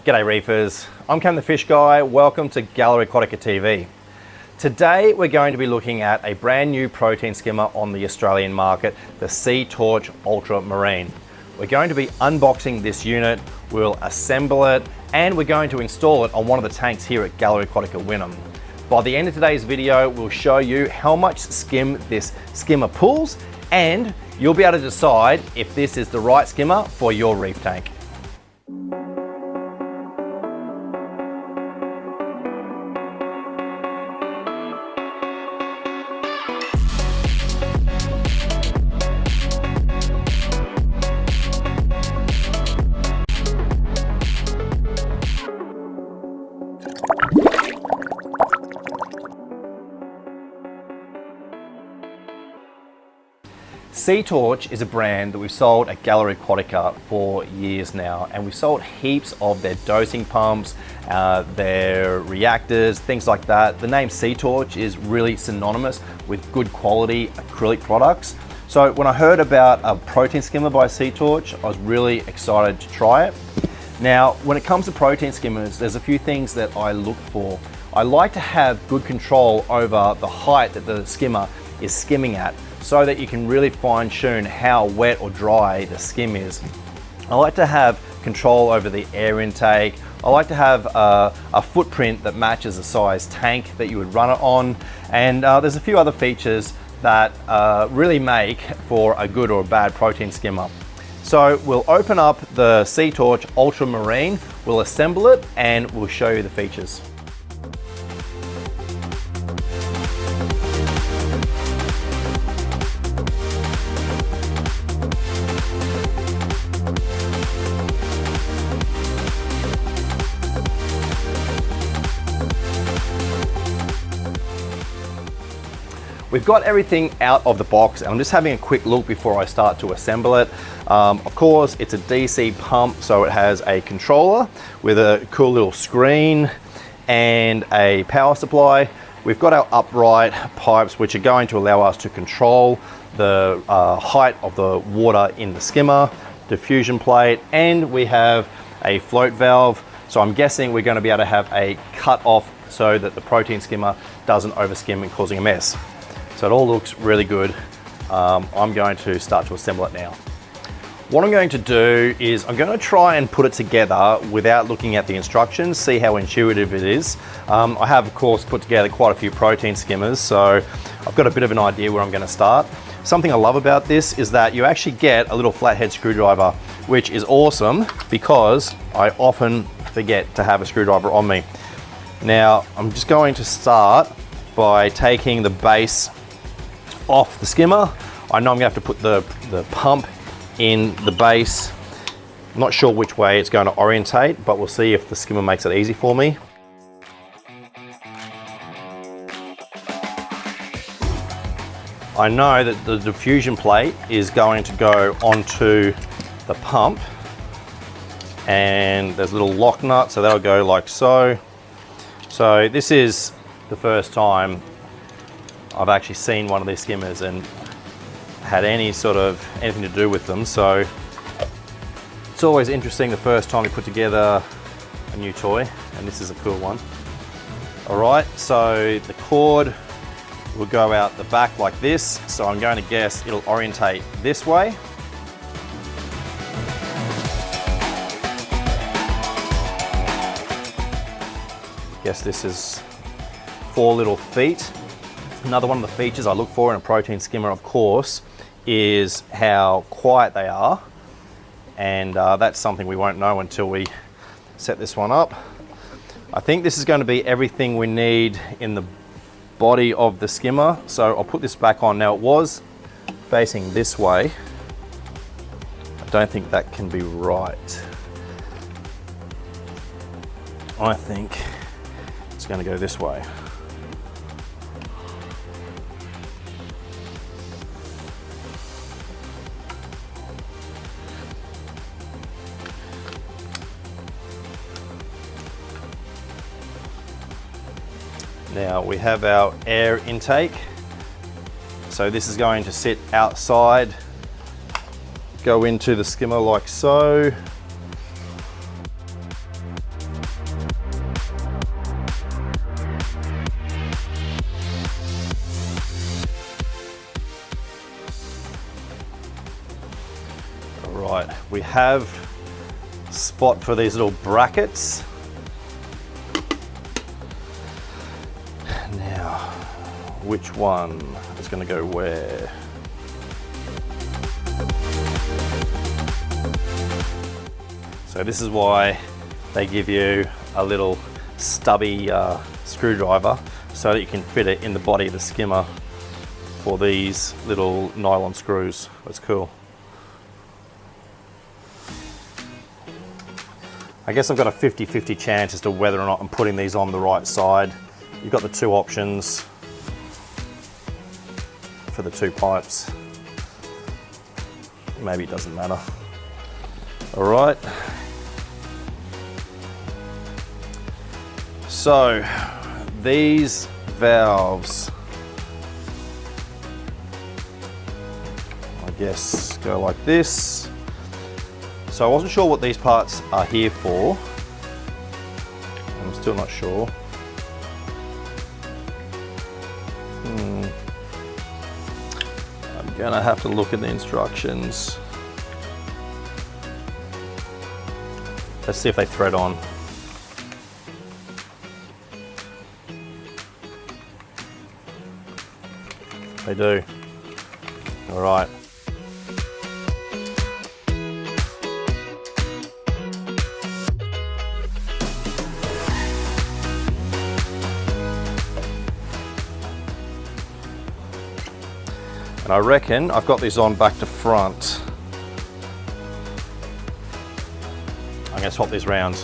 G'day reefers, I'm Cam the Fish Guy. Welcome to Gallery Aquatica TV. Today we're going to be looking at a brand new protein skimmer on the Australian market, the Seatorch Ultramarine. We're going to be unboxing this unit, we'll assemble it, and we're going to install it on one of the tanks here at Gallery Aquatica Wynnum. By the end of today's video, we'll show you how much skim this skimmer pulls, and you'll be able to decide if this is the right skimmer for your reef tank. Seatorch is a brand that we've sold at Gallery Aquatica for years now, and we've sold heaps of their dosing pumps, their reactors, things like that. The name Seatorch is really synonymous with good quality acrylic products. So when I heard about a protein skimmer by Seatorch, I was really excited to try it. Now, when it comes to protein skimmers, there's a few things that I look for. I like to have good control over the height that the skimmer is skimming at, so that you can really fine tune how wet or dry the skim is. I like to have control over the air intake. I like to have a footprint that matches the size tank that you would run it on. And there's a few other features that really make for a good or a bad protein skimmer. So we'll open up the Seatorch Ultramarine, we'll assemble it, and we'll show you the features. We've got everything out of the box, and I'm just having a quick look before I start to assemble it. Of course, it's a DC pump, so it has a controller with a cool little screen and a power supply. We've got our upright pipes, which are going to allow us to control the height of the water in the skimmer, diffusion plate, and we have a float valve. So I'm guessing we're going to be able to have a cut off so that the protein skimmer doesn't overskim and causing a mess. So it all looks really good. I'm going to start to assemble it now. What I'm going to do is I'm going to try and put it together without looking at the instructions, see how intuitive it is. I have, of course, put together quite a few protein skimmers, so I've got a bit of an idea where I'm going to start. Something I love about this is that you actually get a little flathead screwdriver, which is awesome because I often forget to have a screwdriver on me. Now, I'm just going to start by taking the base off the skimmer. I know I'm going to have to put the pump in the base. I'm not sure which way it's going to orientate, but we'll see if the skimmer makes it easy for me. I know that the diffusion plate is going to go onto the pump, and there's a little lock nut, so that'll go like so. So this is the first time I've actually seen one of these skimmers and had anything to do with them, so it's always interesting the first time you put together a new toy, and this is a cool one. Alright, so the cord will go out the back like this, so I'm going to guess it'll orientate this way. Guess this is 4 little feet. Another one of the features I look for in a protein skimmer, of course, is how quiet they are, and that's something we won't know until we set this one up. I think this is going to be everything we need in the body of the skimmer, so I'll put this back on. Now, it was facing this way. I don't think that can be right. I think it's going to go this way. Now we have our air intake. So this is going to sit outside, go into the skimmer like so. we have a spot for these little brackets. Now, which one is going to go where? So this is why they give you a little stubby screwdriver so that you can fit it in the body of the skimmer for these little nylon screws. That's cool. I guess I've got a 50-50 chance as to whether or not I'm putting these on the right side. You've got the two options for the two pipes. Maybe it doesn't matter. All right. So these valves, I guess, go like this. So I wasn't sure what these parts are here for. I'm still not sure. I'm gonna have to look at the instructions. Let's see if they thread on. They do. All right. And I reckon I've got these on back to front. I'm going to swap these rounds.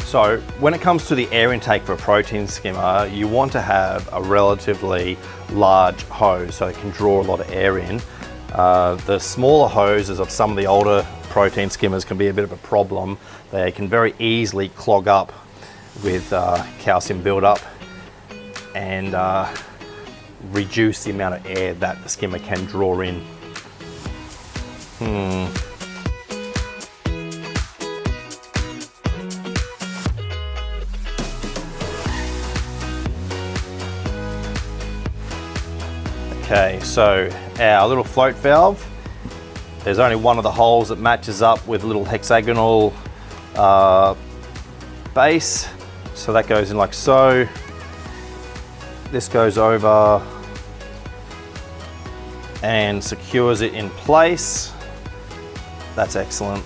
So when it comes to the air intake for a protein skimmer, you want to have a relatively large hose so it can draw a lot of air in. The smaller hoses of some of the older protein skimmers can be a bit of a problem. They can very easily clog up with calcium buildup and reduce the amount of air that the skimmer can draw in. Okay, so our little float valve, there's only one of the holes that matches up with a little hexagonal base. So that goes in like so. This goes over and secures it in place. That's excellent.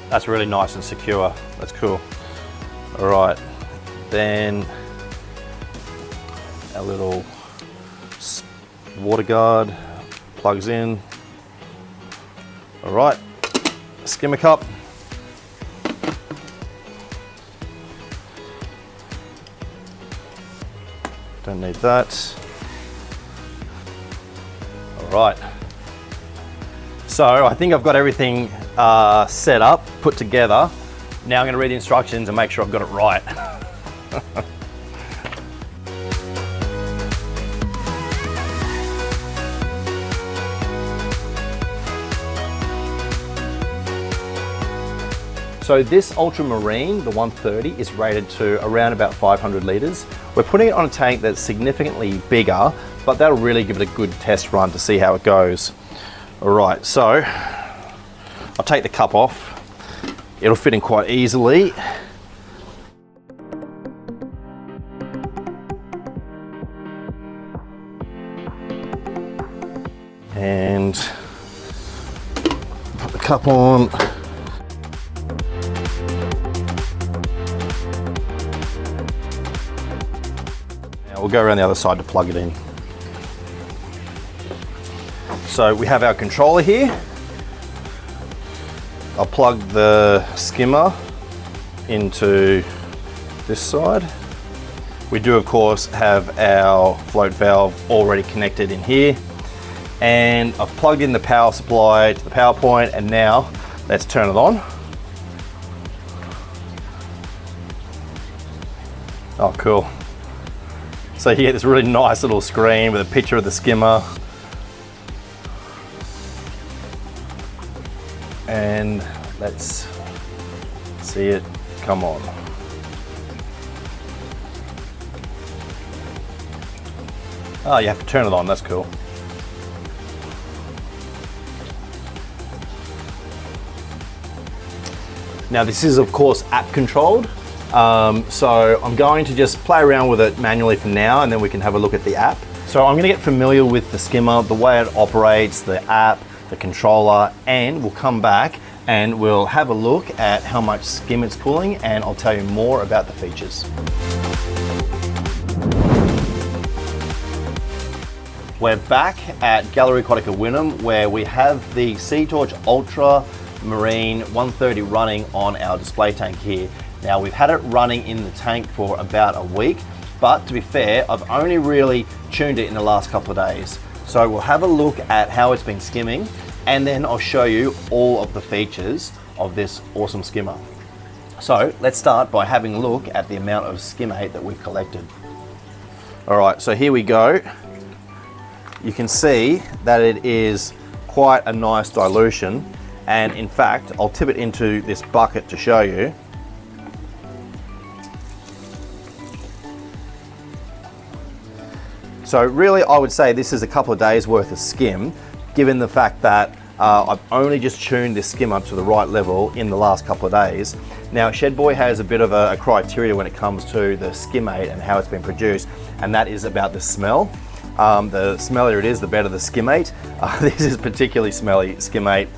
That's really nice and secure. That's cool. All right, then our little water guard plugs in. All right, skimmer cup. Don't need that. All right. So I think I've got everything set up, put together. Now I'm going to read the instructions and make sure I've got it right. So this Ultramarine, the 130, is rated to around about 500 litres. We're putting it on a tank that's significantly bigger, but that'll really give it a good test run to see how it goes. All right, so I'll take the cup off. It'll fit in quite easily. And put the cup on. We'll go around the other side to plug it in. So we have our controller here. I'll plug the skimmer into this side. We do of course have our float valve already connected in here. And I've plugged in the power supply to the power point, and now let's turn it on. Oh, cool. So you get this really nice little screen with a picture of the skimmer. And let's see it come on. Oh, you have to turn it on, that's cool. Now this is of course app controlled, so I'm going to just play around with it manually for now, and then we can have a look at the app. So I'm going to get familiar with the skimmer, the way it operates, the app, the controller, and we'll come back and we'll have a look at how much skim it's pulling, and I'll tell you more about the features. We're back at Gallery Aquatica Wynnum, where we have the Seatorch Ultramarine 130 running on our display tank here. Now we've had it running in the tank for about a week, but to be fair, I've only really tuned it in the last couple of days. So we'll have a look at how it's been skimming, and then I'll show you all of the features of this awesome skimmer. So let's start by having a look at the amount of skimmate that we've collected. All right, so here we go. You can see that it is quite a nice dilution, and in fact, I'll tip it into this bucket to show you. So really, I would say this is a couple of days worth of skim, given the fact that I've only just tuned this skimmer to the right level in the last couple of days. Now, Shedboy has a bit of a criteria when it comes to the skimmate and how it's been produced, and that is about the smell. The smellier it is, the better the skimmate. This is particularly smelly skimmate.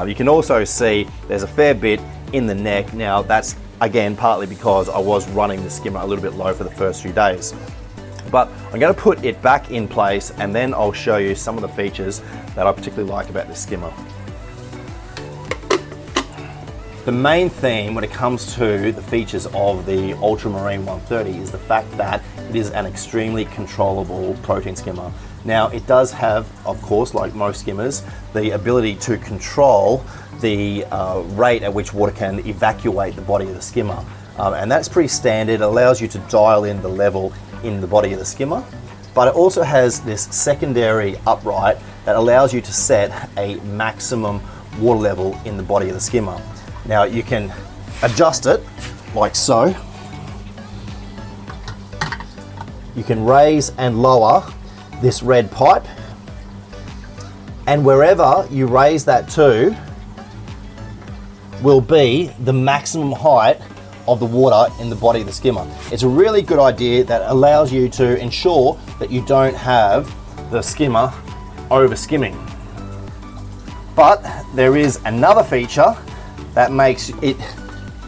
You can also see there's a fair bit in the neck. Now, that's again partly because I was running the skimmer a little bit low for the first few days. But I'm going to put it back in place, and then I'll show you some of the features that I particularly like about this skimmer. The main theme when it comes to the features of the Ultramarine 130 is the fact that it is an extremely controllable protein skimmer. Now it does have, of course, like most skimmers, the ability to control the rate at which water can evacuate the body of the skimmer. And that's pretty standard. It allows you to dial in the level in the body of the skimmer, but it also has this secondary upright that allows you to set a maximum water level in the body of the skimmer. Now you can adjust it like so. You can raise and lower this red pipe, and wherever you raise that to will be the maximum height of the water in the body of the skimmer. It's a really good idea that allows you to ensure that you don't have the skimmer over skimming. But there is another feature that makes it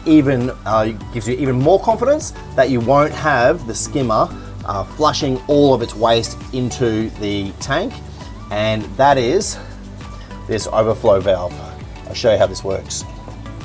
even, gives you even more confidence that you won't have the skimmer flushing all of its waste into the tank, and that is this overflow valve. I'll show you how this works.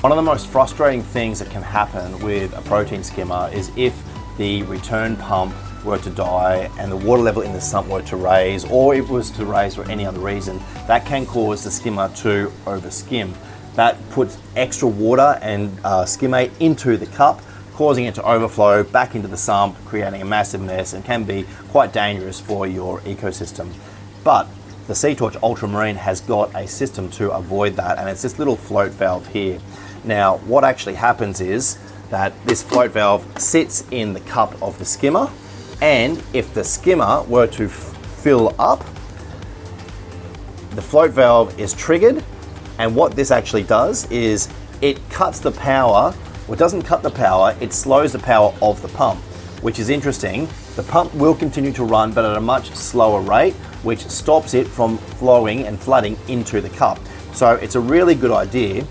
One of the most frustrating things that can happen with a protein skimmer is if the return pump were to die and the water level in the sump were to raise, or it was to raise for any other reason, that can cause the skimmer to overskim. That puts extra water and skimmate into the cup, causing it to overflow back into the sump, creating a massive mess, and can be quite dangerous for your ecosystem. But the Seatorch Ultramarine has got a system to avoid that, and it's this little float valve here. Now, what actually happens is that this float valve sits in the cup of the skimmer, and if the skimmer were to fill up, the float valve is triggered, and what this actually does is it cuts the power. Well, it doesn't cut the power, it slows the power of the pump, which is interesting. The pump will continue to run, but at a much slower rate, which stops it from flowing and flooding into the cup. So it's a really good idea,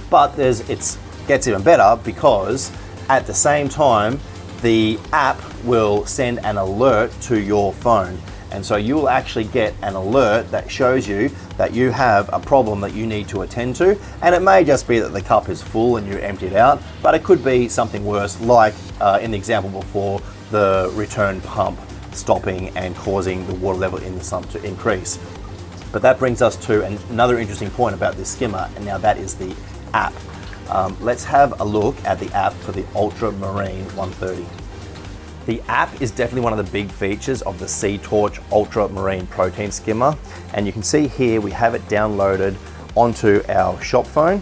but it gets even better because at the same time, the app will send an alert to your phone. And so you will actually get an alert that shows you that you have a problem that you need to attend to. And it may just be that the cup is full and you empty it out, but it could be something worse, like in the example before, the return pump stopping and causing the water level in the sump to increase. But that brings us to another interesting point about this skimmer, and now that is the app. Let's have a look at the app for the Ultramarine 130. The app is definitely one of the big features of the Seatorch Ultramarine protein skimmer, and you can see here we have it downloaded onto our shop phone,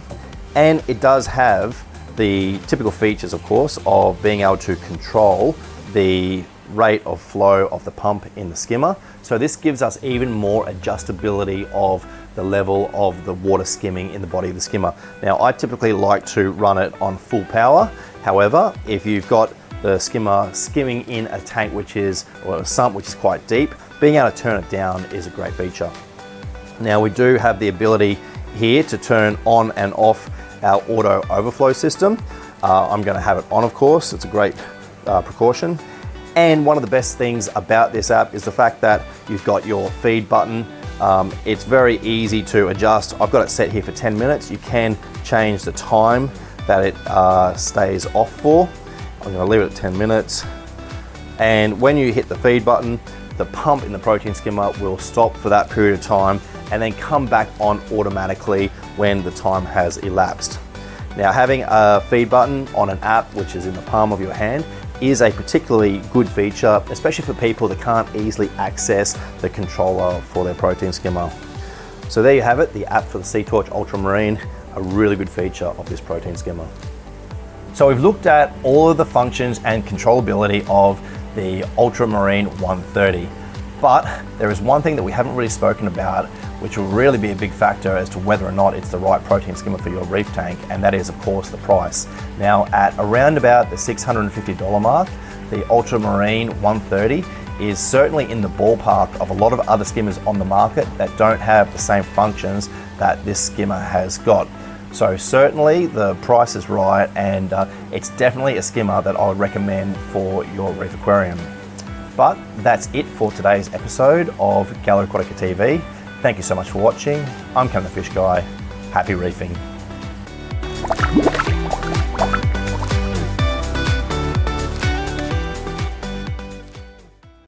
and it does have the typical features, of course, of being able to control the rate of flow of the pump in the skimmer. So this gives us even more adjustability of the level of the water skimming in the body of the skimmer. Now, I typically like to run it on full power. However, if you've got the skimmer skimming in a tank or a sump which is quite deep, being able to turn it down is a great feature. Now, we do have the ability here to turn on and off our auto overflow system. I'm going to have it on, of course. It's a great precaution. And one of the best things about this app is the fact that you've got your feed button. It's very easy to adjust. I've got it set here for 10 minutes. You can change the time that it stays off for. I'm going to leave it at 10 minutes. And when you hit the feed button, the pump in the protein skimmer will stop for that period of time and then come back on automatically when the time has elapsed. Now, having a feed button on an app which is in the palm of your hand is a particularly good feature, especially for people that can't easily access the controller for their protein skimmer. So there you have it, the app for the Seatorch Ultramarine, a really good feature of this protein skimmer. So we've looked at all of the functions and controllability of the Ultramarine 130, but there is one thing that we haven't really spoken about, which will really be a big factor as to whether or not it's the right protein skimmer for your reef tank, and that is, of course, the price. Now, at around about the $650 mark, the Ultramarine 130 is certainly in the ballpark of a lot of other skimmers on the market that don't have the same functions that this skimmer has got. So certainly the price is right, and it's definitely a skimmer that I would recommend for your reef aquarium. But that's it for today's episode of Gallery Aquatica TV. Thank you so much for watching. I'm Ken the Fish Guy. Happy reefing.